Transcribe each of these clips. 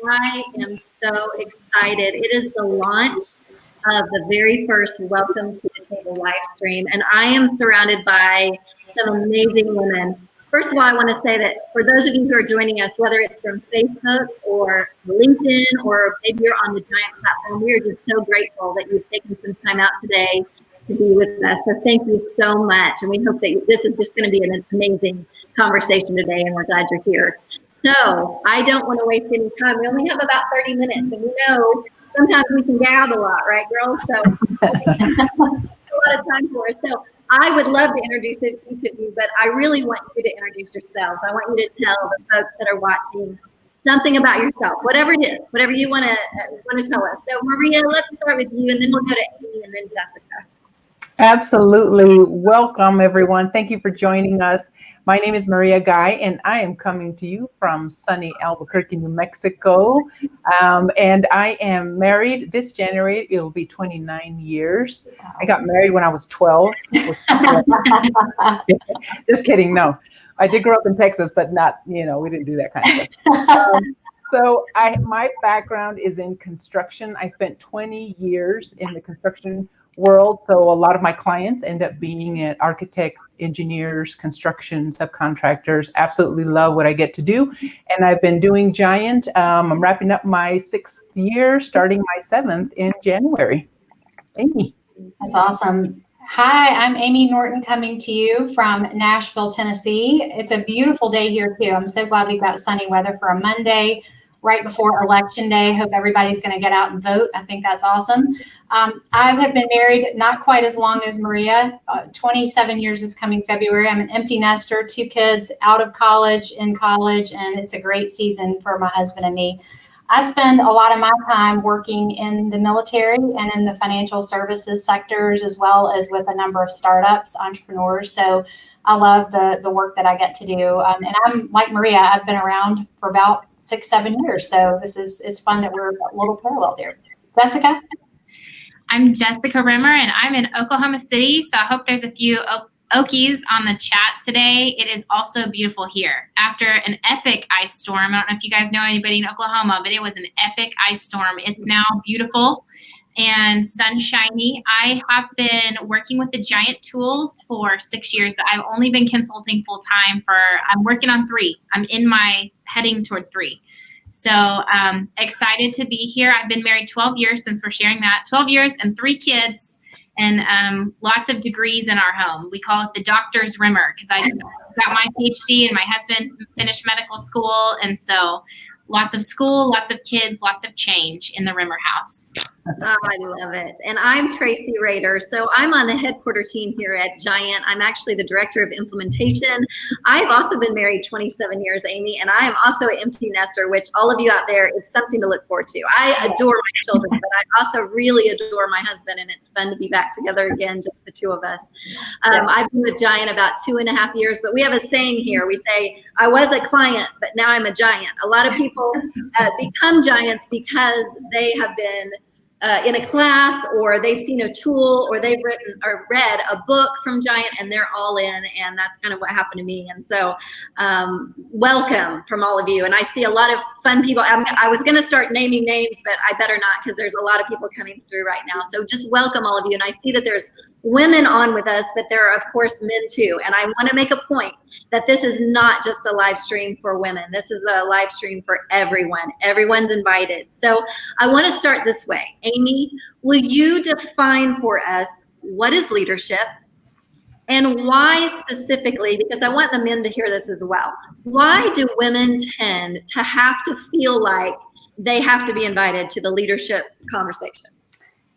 I am so excited. It is the launch of the very first Welcome to the Table live stream, and I am surrounded by some amazing women. First of all, I want to say that for those of you who are joining us, whether it's from Facebook or LinkedIn, or maybe you're on the Giant platform, we are just so grateful that you've taken some time out today to be with us. So thank you so much, and we hope that this is just going to be an amazing conversation today, and we're glad you're here. So I don't want to waste any time. We only have about 30 minutes, and we know sometimes we can gab a lot, right, girls? So a lot of time for us. So I would love to introduce each of you, but I really want you to introduce yourselves. I want you to tell the folks that are watching something about yourself, whatever it is, whatever you want to tell us. So Maria, let's start with you, and then we'll go to Amy and then Jessica. Absolutely. Welcome, everyone. Thank you for joining us. My name is Maria Guy, and I am coming to you from sunny Albuquerque, New Mexico. And I am married this January. It'll be 29 years. I got married when I was 12. Just kidding. No, I did grow up in Texas, but not, we didn't do that kind of stuff. So my background is in construction. I spent 20 years in the construction world. So a lot of my clients end up being architects, engineers, construction subcontractors. Absolutely love what I get to do. And I've been doing Giant. I'm wrapping up my 6th year, starting my 7th in January. Amy. That's awesome. Hi, I'm Amy Norton, coming to you from Nashville, Tennessee. It's a beautiful day here too. I'm so glad we've got sunny weather for a Monday, right before Election Day. Hope everybody's going to get out and vote. I think that's awesome. I have been married not quite as long as Maria. 27 years is coming February. I'm an empty nester, 2 kids out of college, in college, and it's a great season for my husband and me. I spend a lot of my time working in the military and in the financial services sectors, as well as with a number of startups, entrepreneurs. So I love the work that I get to do. And I'm like Maria, I've been around for about 6-7 years. So it's fun that we're a little parallel there. Jessica? I'm Jessica Rimmer, and I'm in Oklahoma City. So I hope there's a few Okies on the chat today. It is also beautiful here. After an epic ice storm, I don't know if you guys know anybody in Oklahoma, but it was an epic ice storm. It's now beautiful and sunshiny. I have been working with the Giant tools for 6 years, but I've only been consulting full time I'm working on 3. I'm heading toward 3. So excited to be here. I've been married 12 years, since we're sharing that, 12 years and 3 kids, and lots of degrees in our home. We call it the doctor's Rimmer, because I got my PhD and my husband finished medical school. And so lots of school, lots of kids, lots of change in the Rimmer house. Oh, I love it. And I'm Tracy Rader. So I'm on the headquarter team here at Giant. I'm actually the director of implementation. I've also been married 27 years, Amy, and I am also an empty nester, which all of you out there, it's something to look forward to. I adore my children, but I also really adore my husband, and it's fun to be back together again, just the 2 of us. I've been with Giant about 2.5 years, but we have a saying here. We say, I was a client, but now I'm a giant. A lot of people become giants because they have been in a class, or they've seen a tool, or they've written or read a book from Giant, and they're all in. And that's kind of what happened to me. And so welcome from all of you. And I see a lot of fun people. I was going to start naming names, but I better not, because there's a lot of people coming through right now. So just welcome all of you. And I see that there's women on with us, but there are, of course, men too. And I want to make a point that this is not just a live stream for women. This is a live stream for everyone. Everyone's invited. So I want to start this way. Amy, will you define for us what is leadership, and why specifically, because I want the men to hear this as well, why do women tend to have to feel like they have to be invited to the leadership conversation?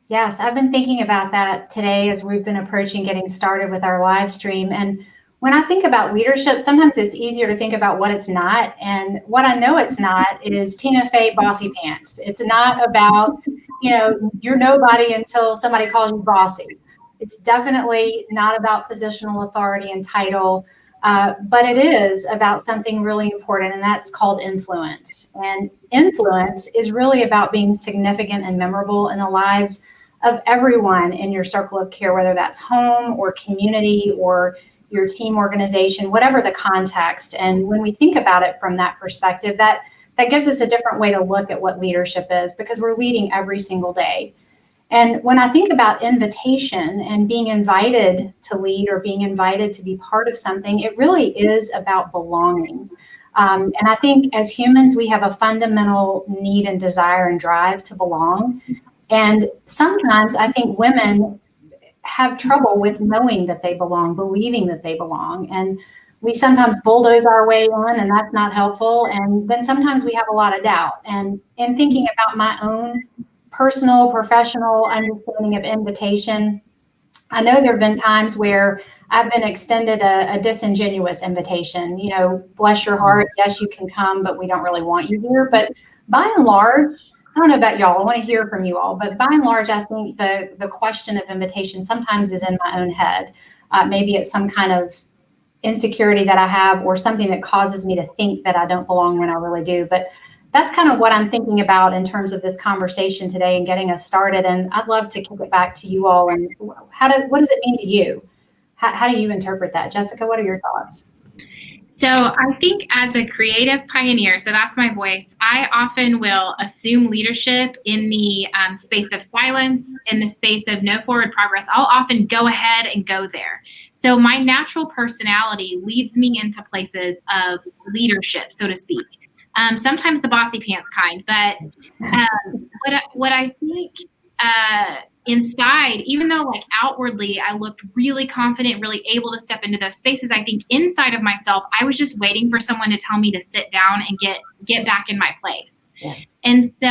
Yes, I've been thinking about that today as we've been approaching getting started with our live stream. And when I think about leadership, sometimes it's easier to think about what it's not. And what I know it's not is Tina Fey bossy pants. It's not about, you're nobody until somebody calls you bossy. It's definitely not about positional authority and title, but it is about something really important, and that's called influence. And influence is really about being significant and memorable in the lives of everyone in your circle of care, whether that's home or community or your team organization, whatever the context. And when we think about it from that perspective, that that gives us a different way to look at what leadership is, because we're leading every single day. And when I think about invitation and being invited to lead or being invited to be part of something, it really is about belonging. And I think as humans, we have a fundamental need and desire and drive to belong. And sometimes I think women have trouble with knowing that they belong, believing that they belong. And we sometimes bulldoze our way in, and that's not helpful. And then sometimes we have a lot of doubt. And in thinking about my own personal, professional understanding of invitation, I know there have been times where I've been extended a disingenuous invitation, bless your heart, yes, you can come, but we don't really want you here. But by and large, I don't know about y'all, I want to hear from you all, but by and large, I think the question of invitation sometimes is in my own head. Maybe it's some kind of insecurity that I have, or something that causes me to think that I don't belong when I really do. But that's kind of what I'm thinking about in terms of this conversation today and getting us started. And I'd love to kick it back to you all. And what does it mean to you? How do you interpret that? Jessica, what are your thoughts? So I think as a creative pioneer, so that's my voice, I often will assume leadership in the space of silence, in the space of no forward progress. I'll often go ahead and go there. So my natural personality leads me into places of leadership, so to speak. Sometimes the bossy pants kind, but what I think inside, even though like outwardly I looked really confident, really able to step into those spaces, I think inside of myself, I was just waiting for someone to tell me to sit down and get back in my place. Yeah. And so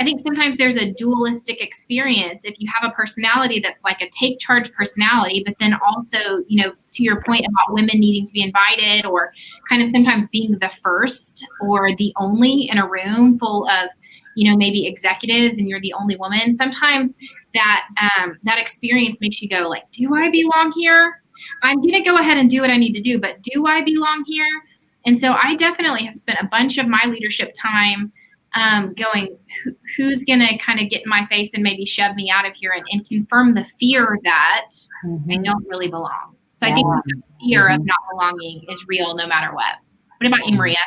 I think sometimes there's a dualistic experience. If you have a personality that's like a take charge personality, but then also, to your point about women needing to be invited, or kind of sometimes being the first or the only in a room full of, maybe executives, and you're the only woman. Sometimes that experience makes you go like, do I belong here? I'm going to go ahead and do what I need to do, but do I belong here? And so I definitely have spent a bunch of my leadership time going, who's going to kind of get in my face and maybe shove me out of here, and confirm the fear that I don't really belong. So I think the fear of not belonging is real no matter what. What about you, Maria?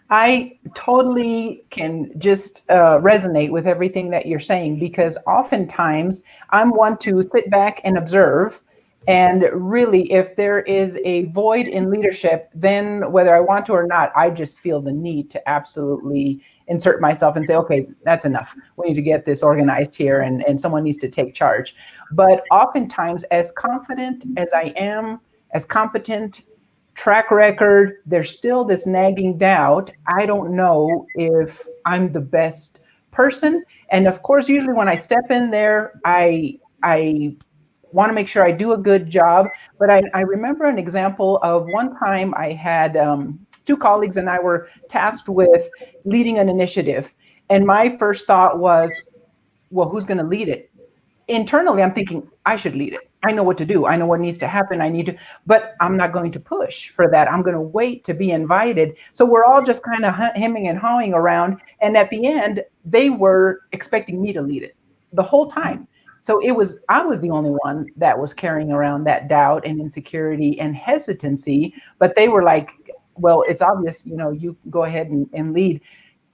I totally can just resonate with everything that you're saying, because oftentimes I'm one to sit back and observe. And really, if there is a void in leadership, then whether I want to or not, I just feel the need to absolutely insert myself and say, okay, that's enough. We need to get this organized here, and someone needs to take charge. But oftentimes, as confident as I am, as competent, track record, there's still this nagging doubt. I don't know if I'm the best person. And of course, usually when I step in there, I want to make sure I do a good job. But I remember an example of one time I had two colleagues and I were tasked with leading an initiative. And my first thought was, well, who's going to lead it? Internally, I'm thinking I should lead it. I know what to do. I know what needs to happen. But I'm not going to push for that. I'm going to wait to be invited. So we're all just kind of hemming and hawing around. And at the end, they were expecting me to lead it the whole time. So I was the only one that was carrying around that doubt and insecurity and hesitancy. But they were like, well, it's obvious, you go ahead and lead.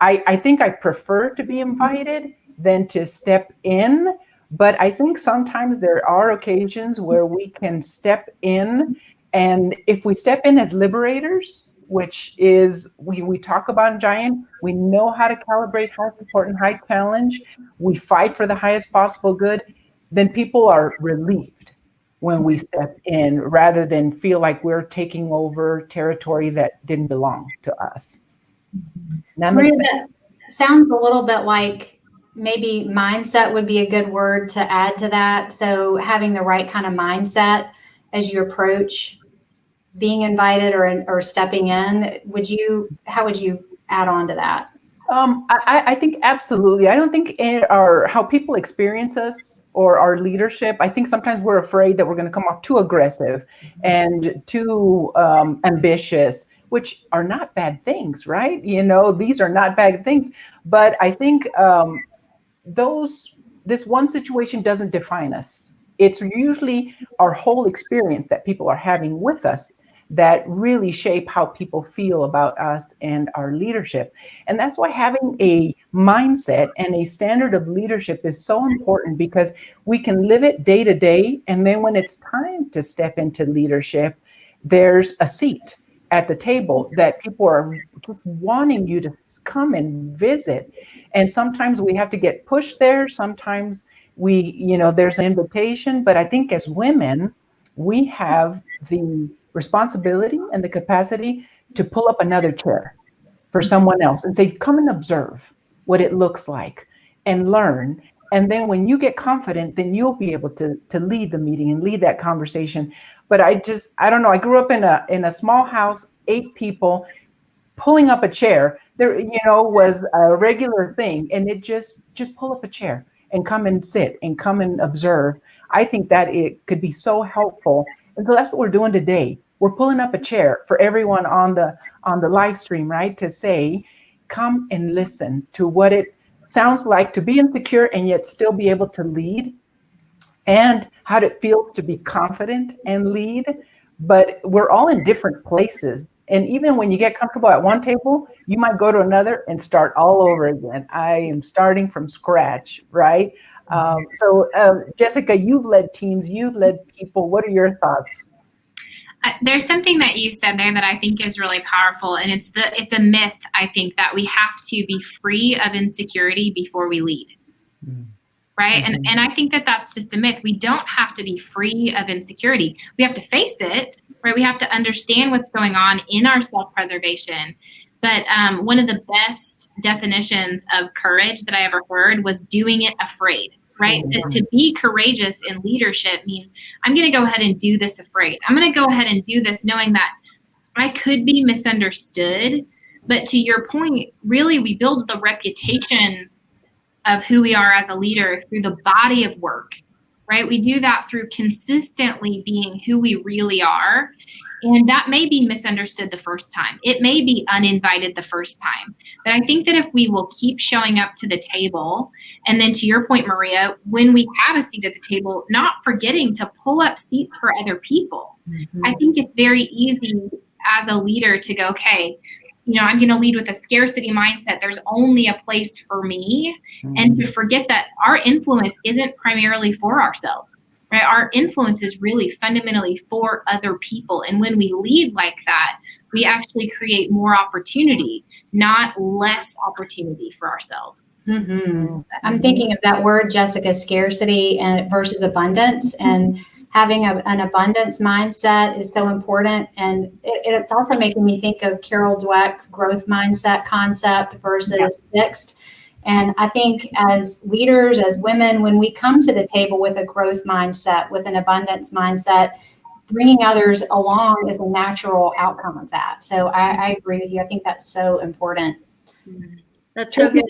I think I prefer to be invited than to step in. But I think sometimes there are occasions where we can step in, and if we step in as liberators, which is we talk about in Giant, we know how to calibrate high support and high challenge. We fight for the highest possible good. Then people are relieved when we step in, rather than feel like we're taking over territory that didn't belong to us. That makes sense. That sounds a little bit like, maybe mindset would be a good word to add to that. So having the right kind of mindset as you approach being invited or stepping in, how would you add on to that? I think absolutely. I don't think how people experience us or our leadership, I think sometimes we're afraid that we're going to come off too aggressive and too ambitious, which are not bad things, right? These are not bad things. But I think this one situation doesn't define us. It's usually our whole experience that people are having with us that really shape how people feel about us and our leadership. And that's why having a mindset and a standard of leadership is so important, because we can live it day to day. And then when it's time to step into leadership, there's a seat at the table that people are wanting you to come and visit. And sometimes we have to get pushed there. Sometimes there's an invitation. But I think as women, we have the responsibility and the capacity to pull up another chair for someone else and say, come and observe what it looks like and learn. And then when you get confident, then you'll be able to lead the meeting and lead that conversation. But I don't know. I grew up in a small house, 8 people. Pulling up a chair there, was a regular thing. And it just pull up a chair and come and sit and come and observe. I think that it could be so helpful. And so that's what we're doing today. We're pulling up a chair for everyone on the live stream, right? To say, come and listen to what it sounds like to be insecure and yet still be able to lead, and how it feels to be confident and lead. But we're all in different places. And even when you get comfortable at one table, you might go to another and start all over again. I am starting from scratch, right? Jessica, you've led teams, you've led people. What are your thoughts? There's something that you said there that I think is really powerful, and it's a myth, I think, that we have to be free of insecurity before we lead. Mm-hmm. Right? Mm-hmm. And I think that that's just a myth. We don't have to be free of insecurity. We have to face it, right? We have to understand what's going on in our self-preservation. But one of the best definitions of courage that I ever heard was doing it afraid, right? Mm-hmm. To be courageous in leadership means I'm going to go ahead and do this afraid. I'm going to go ahead and do this knowing that I could be misunderstood. But to your point, really, we build the reputation of who we are as a leader through the body of work, right? We do that through consistently being who we really are. And that may be misunderstood the first time. It may be uninvited the first time. But I think that if we will keep showing up to the table, and then to your point, Maria, when we have a seat at the table, not forgetting to pull up seats for other people. Mm-hmm. I think it's very easy as a leader to go, okay, I'm going to lead with a scarcity mindset. There's only a place for me. Mm-hmm. And to forget that our influence isn't primarily for ourselves, right? Our influence is really fundamentally for other people. And when we lead like that, we actually create more opportunity, not less opportunity for ourselves. Mm-hmm. I'm thinking of that word, Jessica, scarcity and versus abundance. And having an abundance mindset is so important. And it's also making me think of Carol Dweck's growth mindset concept versus fixed. And I think as leaders, as women, when we come to the table with a growth mindset, with an abundance mindset, bringing others along is a natural outcome of that. So I agree with you. I think that's so important. That's so good.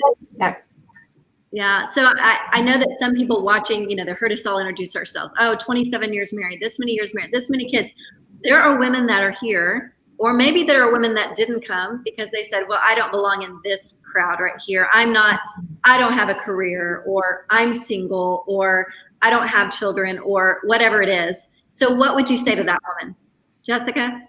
Yeah. So I know that some people watching, they heard us all introduce ourselves. Oh, 27 years married, this many years married, this many kids. There are women that are here, or maybe there are women that didn't come because they said, well, I don't belong in this crowd right here. I don't have a career, or I'm single, or I don't have children, or whatever it is. So what would you say to that woman? Jessica?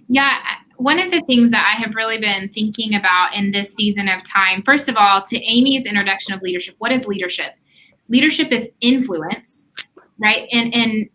Yeah. One of the things that I have really been thinking about in this season of time, first of all, to Amy's introduction of leadership, what is leadership? Leadership is influence, right? And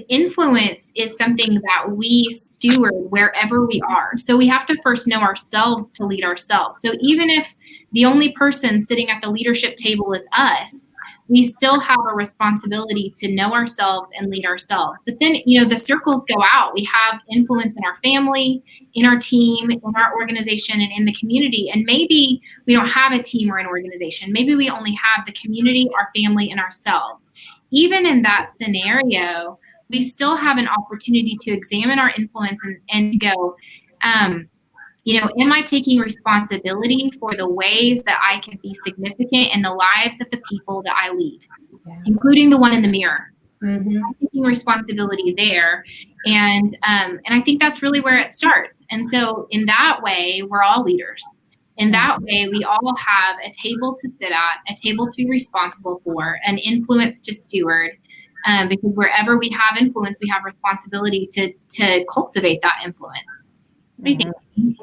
influence is something that we steward wherever we are. So we have to first know ourselves to lead ourselves. So even if the only person sitting at the leadership table is us, we still have a responsibility to know ourselves and lead ourselves. But then, the circles go out. We have influence in our family, in our team, in our organization, and in the community. And maybe we don't have a team or an organization. Maybe we only have the community, our family, and ourselves. Even in that scenario, we still have an opportunity to examine our influence and go, am I taking responsibility for the ways that I can be significant in the lives of the people that I lead, including the one in the mirror? Mm-hmm. I'm taking responsibility there. And I think that's really where it starts. And so in that way, we're all leaders. In that way, we all have a table to sit at, a table to be responsible for, an influence to steward. because wherever we have influence, we have responsibility to cultivate that influence. What do you think?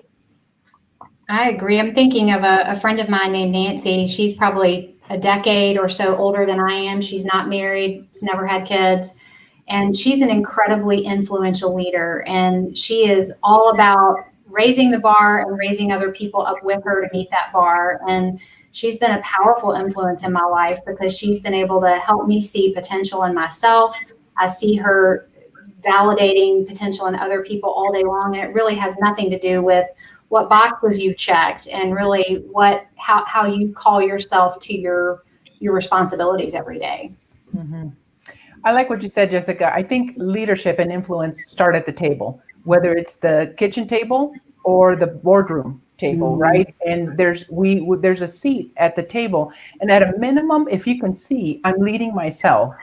I agree. I'm thinking of a friend of mine named Nancy. She's probably a decade or so older than I am. She's not married, she's never had kids, and she's an incredibly influential leader. And she is all about raising the bar and raising other people up with her to meet that bar. And she's been a powerful influence in my life because she's been able to help me see potential in myself. I see her validating potential in other people all day long. And it really has nothing to do with what boxes you've checked and really how you call yourself to your responsibilities every day. Mm-hmm. I like what you said, Jessica. I think leadership and influence start at the table, whether it's the kitchen table or the boardroom table, right? And there's a seat at the table, and at a minimum, if you can see, I'm leading myself.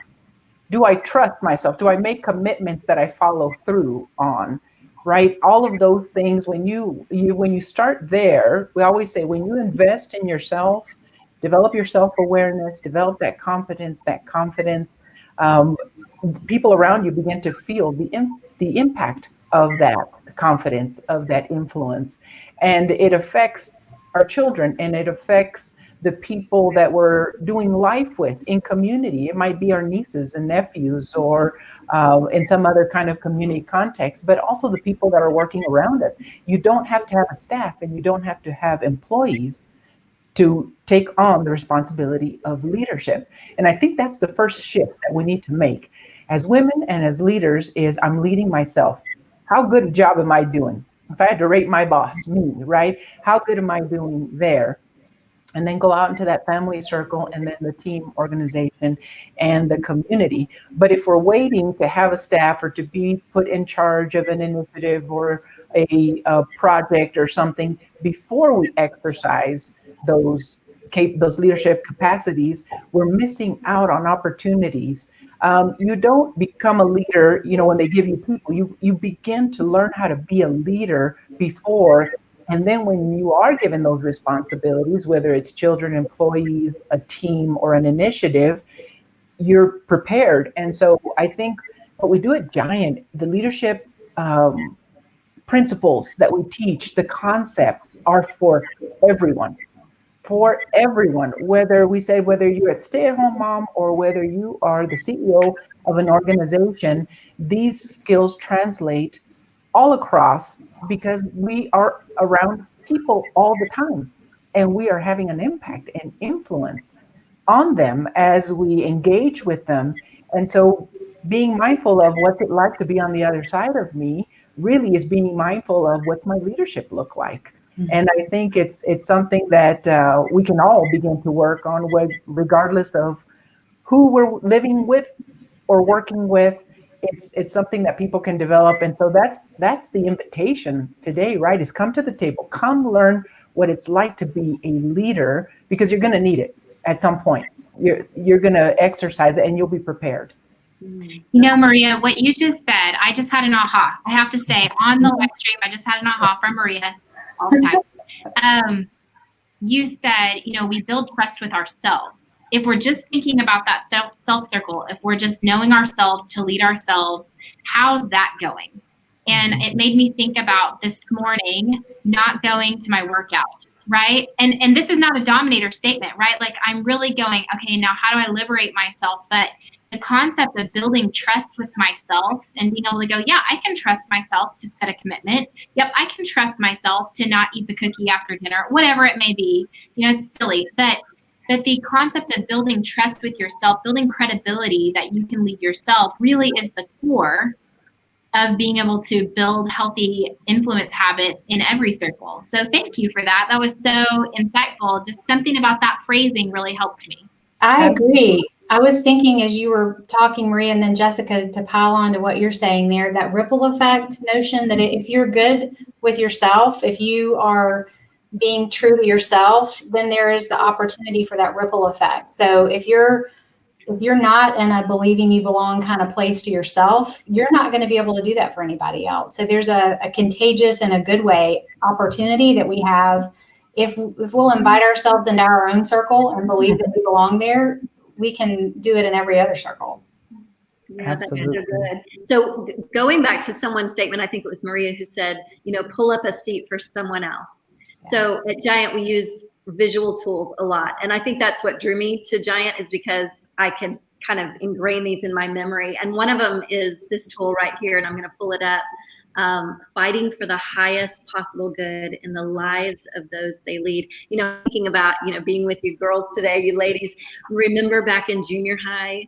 Do I trust myself? Do I make commitments that I follow through on? Right? All of those things. When you start there, we always say when you invest in yourself, develop your self-awareness, develop that competence, that confidence. People around you begin to feel the impact of that confidence, of that influence, and it affects our children, and it affects the people that we're doing life with in community. It might be our nieces and nephews, or in some other kind of community context, but also the people that are working around us. You don't have to have a staff, and you don't have to have employees to take on the responsibility of leadership. And I think that's the first shift that we need to make as women and as leaders is I'm leading myself. How good a job am I doing? If I had to rate my boss, me, right? How good am I doing there? And then go out into that family circle, and then the team organization and the community. But if we're waiting to have a staff or to be put in charge of an initiative or a project or something before we exercise those leadership capacities, we're missing out on opportunities. You don't become a leader, when they give you people, you begin to learn how to be a leader before. And then when you are given those responsibilities, whether it's children, employees, a team, or an initiative, you're prepared. And so I think what we do at Giant, the leadership principles that we teach, the concepts are for everyone. For everyone, whether you're a stay-at-home mom or whether you are the CEO of an organization, these skills translate all across because we are around people all the time, and we are having an impact and influence on them as we engage with them. And so being mindful of what's it like to be on the other side of me really is being mindful of what's my leadership look like. And I think it's something that we can all begin to work on, regardless of who we're living with or working with. It's something that people can develop. And so that's the invitation today, right? Is come to the table, come learn what it's like to be a leader, because you're going to need it at some point. You're going to exercise it, and you'll be prepared. Maria, what you just said, I just had an aha. I have to say, on the live stream, I just had an aha from Maria all the time. You said, we build trust with ourselves. If we're just thinking about that self circle, if we're just knowing ourselves to lead ourselves, how's that going? And it made me think about this morning not going to my workout, right? And this is not a dominator statement, right? Like I'm really going, okay, now how do I liberate myself? But the concept of building trust with myself and being able to go, yeah, I can trust myself to set a commitment. Yep, I can trust myself to not eat the cookie after dinner, whatever it may be. It's silly, but the concept of building trust with yourself, building credibility that you can lead yourself really is the core of being able to build healthy influence habits in every circle. So thank you for that. That was so insightful. Just something about that phrasing really helped me. I agree. I was thinking as you were talking, Maria, and then Jessica, to pile on to what you're saying there, that ripple effect notion that if you're good with yourself, if you are being true to yourself, then there is the opportunity for that ripple effect. So if you're not in a believing you belong kind of place to yourself, you're not going to be able to do that for anybody else. So there's a contagious and a good way opportunity that we have. If we'll invite ourselves into our own circle and believe that we belong there, we can do it in every other circle. Yeah, that's so Absolutely. good. So going back to someone's statement, I think it was Maria who said, pull up a seat for someone else. So at Giant, we use visual tools a lot. And I think that's what drew me to Giant, is because I can kind of ingrain these in my memory. And one of them is this tool right here, and I'm going to pull it up. Fighting for the highest possible good in the lives of those they lead. Thinking about, being with you girls today, you ladies, remember back in junior high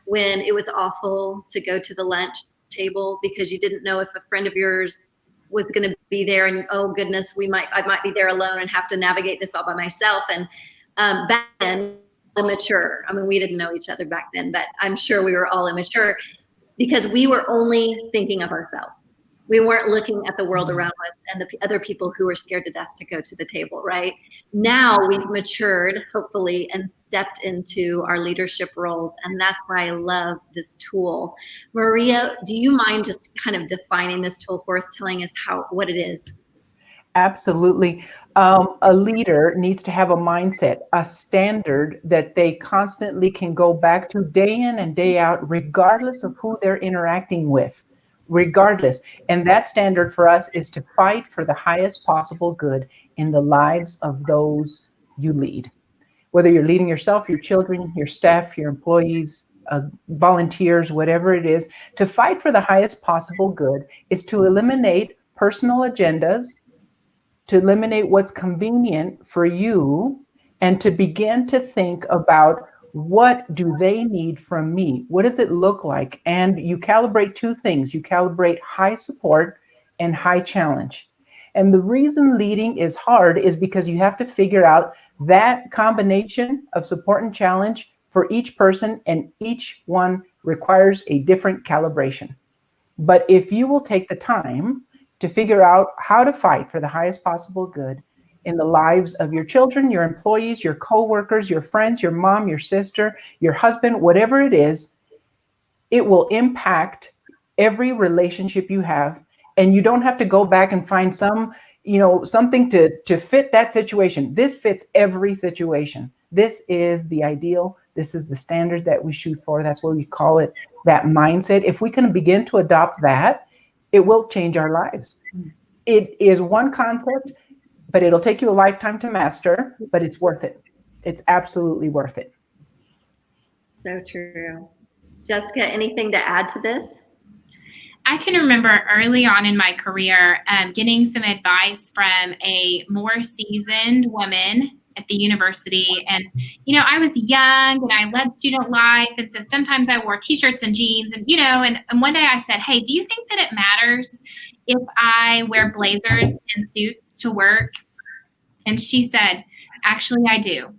when it was awful to go to the lunch table because you didn't know if a friend of yours was going to be there, and oh goodness, I might be there alone and have to navigate this all by myself. And back then, immature. I mean, we didn't know each other back then, but I'm sure we were all immature because we were only thinking of ourselves. We weren't looking at the world around us and the other people who were scared to death to go to the table, right? Now we've matured, hopefully, and stepped into our leadership roles. And that's why I love this tool. Maria, do you mind just kind of defining this tool for us, telling us what it is? Absolutely. A leader needs to have a mindset, a standard that they constantly can go back to day in and day out, regardless of who they're interacting with, regardless. And that standard for us is to fight for the highest possible good in the lives of those you lead. Whether you're leading yourself, your children, your staff, your employees, volunteers, whatever it is, to fight for the highest possible good is to eliminate personal agendas, to eliminate what's convenient for you, and to begin to think about, what do they need from me? What does it look like? And you calibrate two things. You calibrate high support and high challenge. And the reason leading is hard is because you have to figure out that combination of support and challenge for each person, and each one requires a different calibration. But if you will take the time to figure out how to fight for the highest possible good in the lives of your children, your employees, your coworkers, your friends, your mom, your sister, your husband, whatever it is, it will impact every relationship you have. And you don't have to go back and find something to fit that situation. This fits every situation. This is the ideal. This is the standard that we shoot for. That's what we call it, that mindset. If we can begin to adopt that, it will change our lives. It is one concept, but it'll take you a lifetime to master, but it's worth it. It's absolutely worth it. So true. Jessica, anything to add to this? I can remember early on in my career getting some advice from a more seasoned woman at the university. And, I was young and I led student life. And so sometimes I wore t-shirts and jeans and one day I said, hey, do you think that it matters if I wear blazers and suits to work? And she said, actually, I do.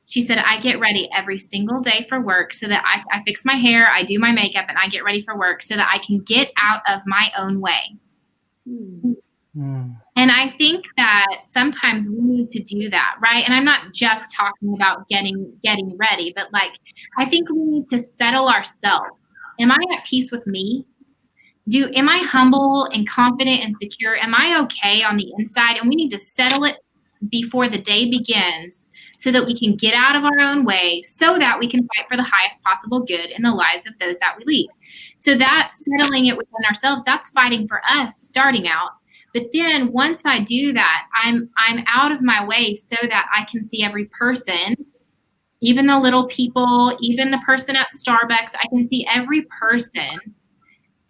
She said, I get ready every single day for work so that I fix my hair, I do my makeup, and I get ready for work so that I can get out of my own way. And I think that sometimes we need to do that, right? And I'm not just talking about getting ready, but I think we need to settle ourselves. Am I at peace with me? Am I humble and confident and secure? Am I okay on the inside? And we need to settle it before the day begins so that we can get out of our own way, so that we can fight for the highest possible good in the lives of those that we lead. So that's settling it within ourselves. That's fighting for us starting out. But then once I do that, I'm out of my way so that I can see every person, even the little people, even the person at Starbucks. I can see every person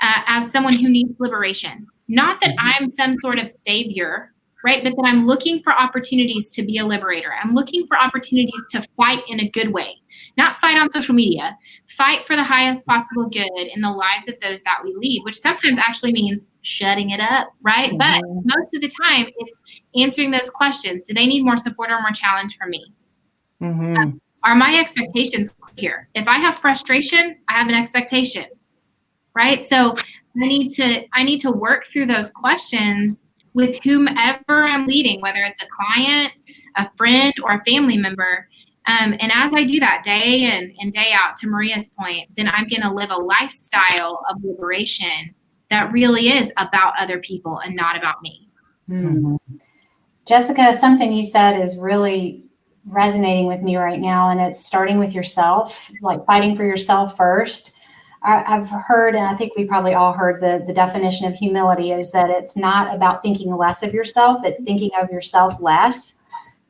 as someone who needs liberation. Not that I'm some sort of savior, right? But that I'm looking for opportunities to be a liberator. I'm looking for opportunities to fight in a good way, not fight on social media, fight for the highest possible good in the lives of those that we lead, which sometimes actually means shutting it up, right? But most of the time it's answering those questions. Do they need more support or more challenge from me? Are my expectations clear? If I have frustration, I have an expectation, right? So I need to work through those questions with whomever I'm leading, whether it's a client, a friend, or a family member. And as I do that day in and day out, to Maria's point, then I'm going to live a lifestyle of liberation that really is about other people and not about me. Jessica, something you said is really resonating with me right now, and it's starting with yourself, like fighting for yourself first. I've heard, and I think we probably all heard the definition of humility is that it's not about thinking less of yourself, it's thinking of yourself less.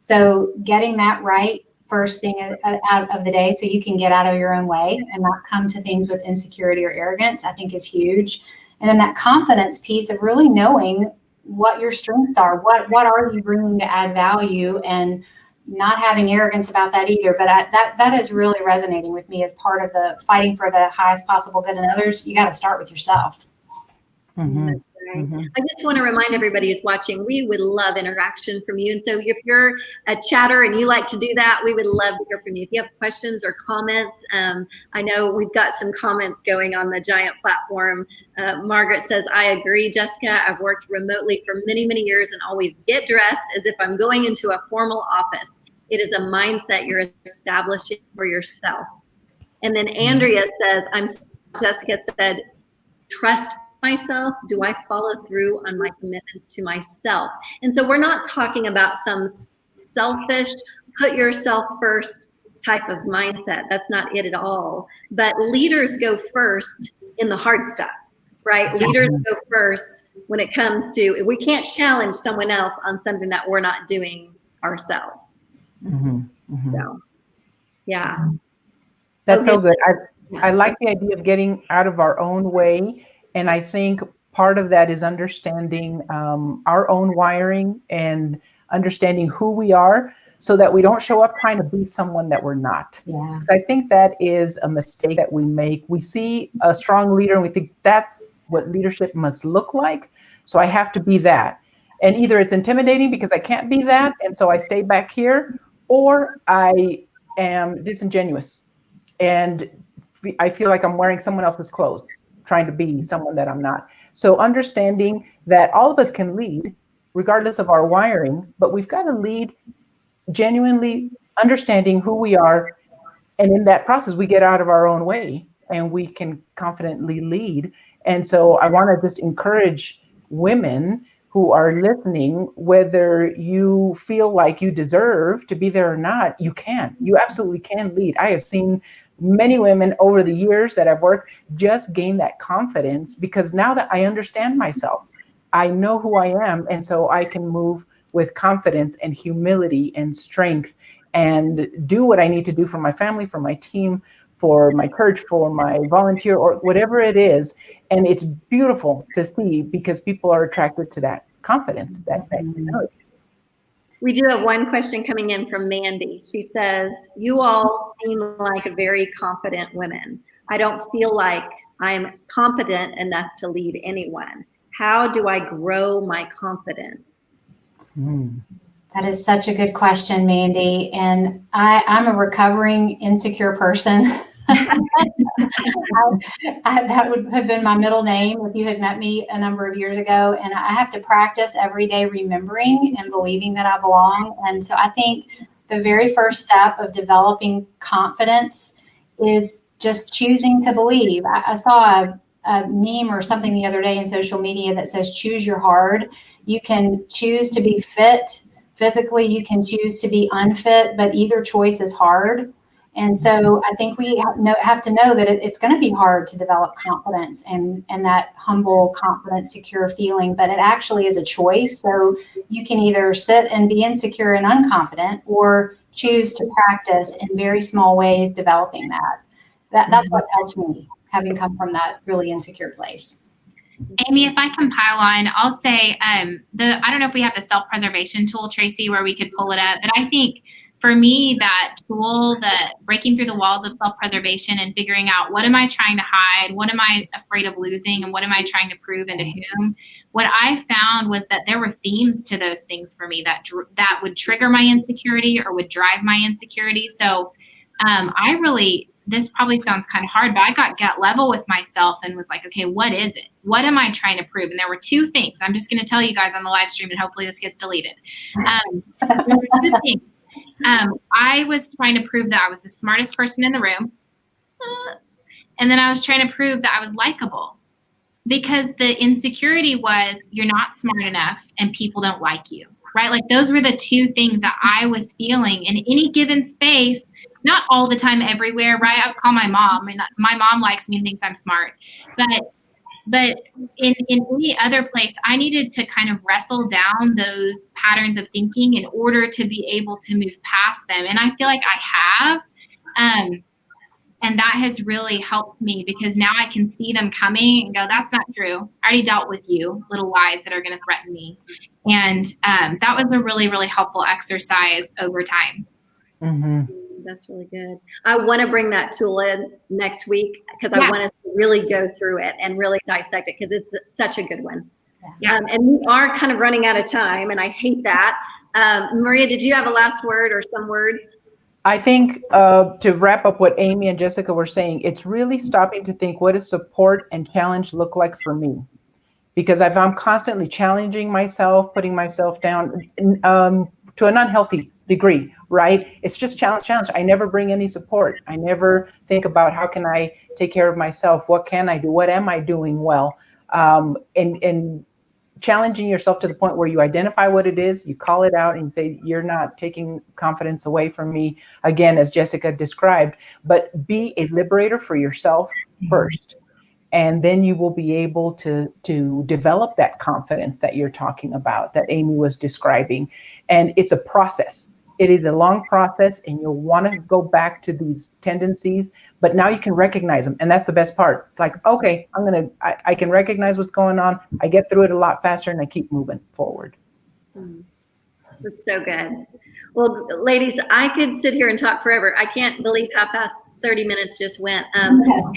So getting that right first thing out of the day so you can get out of your own way and not come to things with insecurity or arrogance, I think is huge. And then that confidence piece of really knowing what your strengths are, what are you bringing to add value, and not having arrogance about that either. But that is really resonating with me as part of the fighting for the highest possible good in others. You got to start with yourself. Mm-hmm. That's right. Mm-hmm. I just want to remind everybody who's watching, we would love interaction from you. And so if you're a chatter and you like to do that, we would love to hear from you. If you have questions or comments, I know we've got some comments going on the Giant platform. Margaret says, I agree, Jessica. I've worked remotely for many, many years and always get dressed as if I'm going into a formal office. It is a mindset you're establishing for yourself. And then Andrea says, Jessica said, trust myself. Do I follow through on my commitments to myself? And so we're not talking about some selfish, put yourself first type of mindset. That's not it at all. But leaders go first in the hard stuff, right? Leaders go first when it comes to, we can't challenge someone else on something that we're not doing ourselves. Mm-hmm. Mm-hmm. So, yeah. That's Okay. so good. I like the idea of getting out of our own way. And I think part of that is understanding our own wiring and understanding who we are so that we don't show up trying to be someone that we're not. Yeah. So I think that is a mistake that we make. We see a strong leader and we think that's what leadership must look like. So I have to be that. And either it's intimidating because I can't be that, and so I stay back here, or I am disingenuous and I feel like I'm wearing someone else's clothes, trying to be someone that I'm not. So understanding that all of us can lead, regardless of our wiring, but we've got to lead genuinely understanding who we are. And in that process, we get out of our own way and we can confidently lead. And so I want to just encourage women who are listening, whether you feel like you deserve to be there or not, you absolutely can lead. I have seen many women over the years that I've worked just gain that confidence because now that I understand myself, I know who I am. And so I can move with confidence and humility and strength and do what I need to do for my family, for my team, for my church, for my volunteer, or whatever it is. And it's beautiful to see because people are attracted to that confidence, that humility. We do have one question coming in from Mandy. She says, you all seem like very confident women. I don't feel like I'm competent enough to lead anyone. How do I grow my confidence? That is such a good question, Mandy. And I'm a recovering insecure person. That would have been my middle name if you had met me a number of years ago. And I have to practice every day remembering and believing that I belong. And so I think the very first step of developing confidence is just choosing to believe. I saw a meme or something the other day in social media that says, choose your hard. You can choose to be fit physically, you can choose to be unfit, but either choice is hard. And so I think we have to know that it's going to be hard to develop confidence and that humble, confident, secure feeling, but it actually is a choice. So you can either sit and be insecure and unconfident or choose to practice in very small ways developing that. That's what's helped me, having come from that really insecure place. Amy, if I can pile on, I'll say I don't know if we have the self-preservation tool, Tracy, where we could pull it up, but I think for me, that tool, the breaking through the walls of self-preservation and figuring out what am I trying to hide, what am I afraid of losing, and what am I trying to prove and to whom, what I found was that there were themes to those things for me that would trigger my insecurity or would drive my insecurity. So this probably sounds kind of hard, but I got gut level with myself and was like, okay, what is it? What am I trying to prove? And there were two things. I'm just going to tell you guys on the live stream and hopefully this gets deleted. There were two things. I was trying to prove that I was the smartest person in the room. And then I was trying to prove that I was likable because the insecurity was you're not smart enough and people don't like you, right? Like those were the two things that I was feeling in any given space. not all the time everywhere, right? I would call my mom, and my mom likes me and thinks I'm smart. But in any other place, I needed to kind of wrestle down those patterns of thinking in order to be able to move past them. And I feel like I have. And that has really helped me, because now I can see them coming and go, that's not true. I already dealt with you, little lies that are going to threaten me. And that was a really, really helpful exercise over time. Mm-hmm. That's really good. I want to bring that tool in next week, because I want us to really go through it and really dissect it, because it's such a good one. Yeah. And we are kind of running out of time, and I hate that. Maria, did you have a last word or some words? I think to wrap up what Amy and Jessica were saying, it's really stopping to think, what does support and challenge look like for me? Because if I'm constantly challenging myself, putting myself down to an unhealthy degree, right? It's just challenge. I never bring any support. I never think about, how can I take care of myself? What can I do? What am I doing well? And challenging yourself to the point where you identify what it is, you call it out, and you say, you're not taking confidence away from me, again, as Jessica described, but be a liberator for yourself first. And then you will be able to develop that confidence that you're talking about, that Amy was describing. And it's a process. It is a long process, and you'll want to go back to these tendencies, but now you can recognize them. And that's the best part. It's like, okay, I can recognize what's going on. I get through it a lot faster, and I keep moving forward. That's so good. Well, ladies, I could sit here and talk forever. I can't believe how fast 30 minutes just went. I know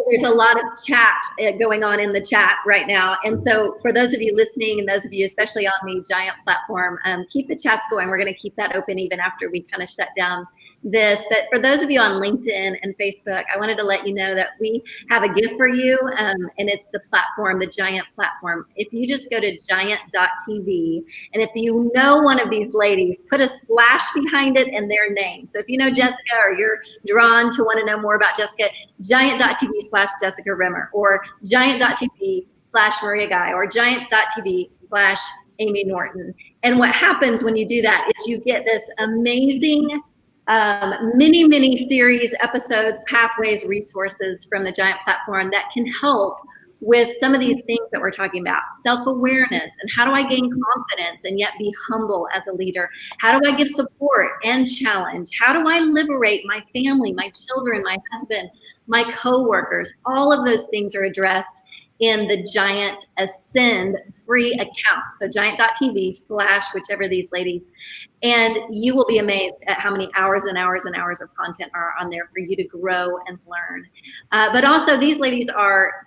there's a lot of chat going on in the chat right now. And so for those of you listening, and those of you especially on the Giant platform, keep the chats going. We're going to keep that open even after we kind of shut down this. But for those of you on LinkedIn and Facebook, I wanted to let you know that we have a gift for you, and it's the platform, the Giant platform. If you just go to giant.tv, and if you know one of these ladies, put a / behind it and their name. So if you know Jessica, or you're drawn to want to know more about Jessica, giant.tv/Jessica Rimmer, or giant.tv/Maria Guy, or giant.tv/Amy Norton. And what happens when you do that is you get this amazing mini series, episodes, pathways, resources from the Giant platform that can help with some of these things that we're talking about: self-awareness, and how do I gain confidence and yet be humble as a leader? How do I give support and challenge? How do I liberate my family, my children, my husband, my coworkers? All of those things are addressed in the Giant Ascend free account. So giant.tv / whichever these ladies, and you will be amazed at how many hours and hours and hours of content are on there for you to grow and learn. But also, these ladies are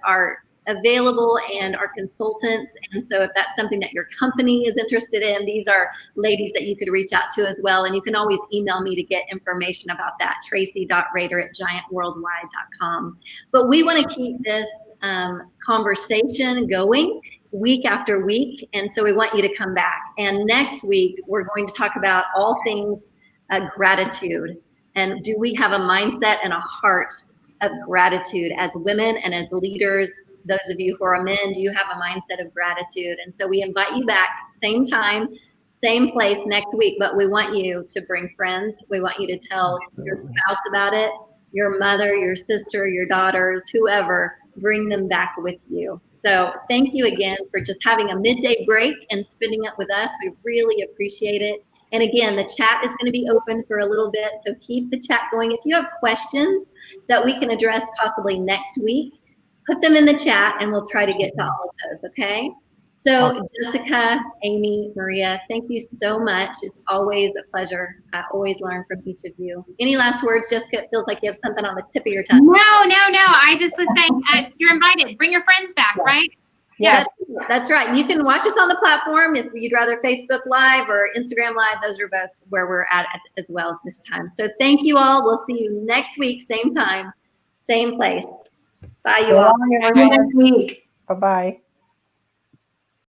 available and are consultants. And so if that's something that your company is interested in, these are ladies that you could reach out to as well. And you can always email me to get information about that, tracy.rader@giantworldwide.com. But we want to keep this conversation going week after week. And so we want you to come back. And next week, we're going to talk about all things gratitude. And do we have a mindset and a heart of gratitude as women and as leaders? Those of you who are men, do you have a mindset of gratitude? And so we invite you back, same time, same place next week, but we want you to bring friends. We want you to tell your spouse about it, your mother, your sister, your daughters, whoever, bring them back with you. So thank you again for just having a midday break and spending it with us. We really appreciate it. And again, the chat is going to be open for a little bit, so keep the chat going. If you have questions that we can address possibly next week, put them in the chat and we'll try to get to all of those, okay? So Jessica, Amy, Maria, thank you so much. It's always a pleasure. I always learn from each of you. Any last words, Jessica? It feels like you have something on the tip of your tongue. No. I just was saying, you're invited. Bring your friends back, right? Yes, that's right. You can watch us on the platform if you'd rather Facebook Live or Instagram Live. Those are both where we're at as well this time. So thank you all. We'll see you next week, same time, same place. Bye, you all. Next week. Bye-bye.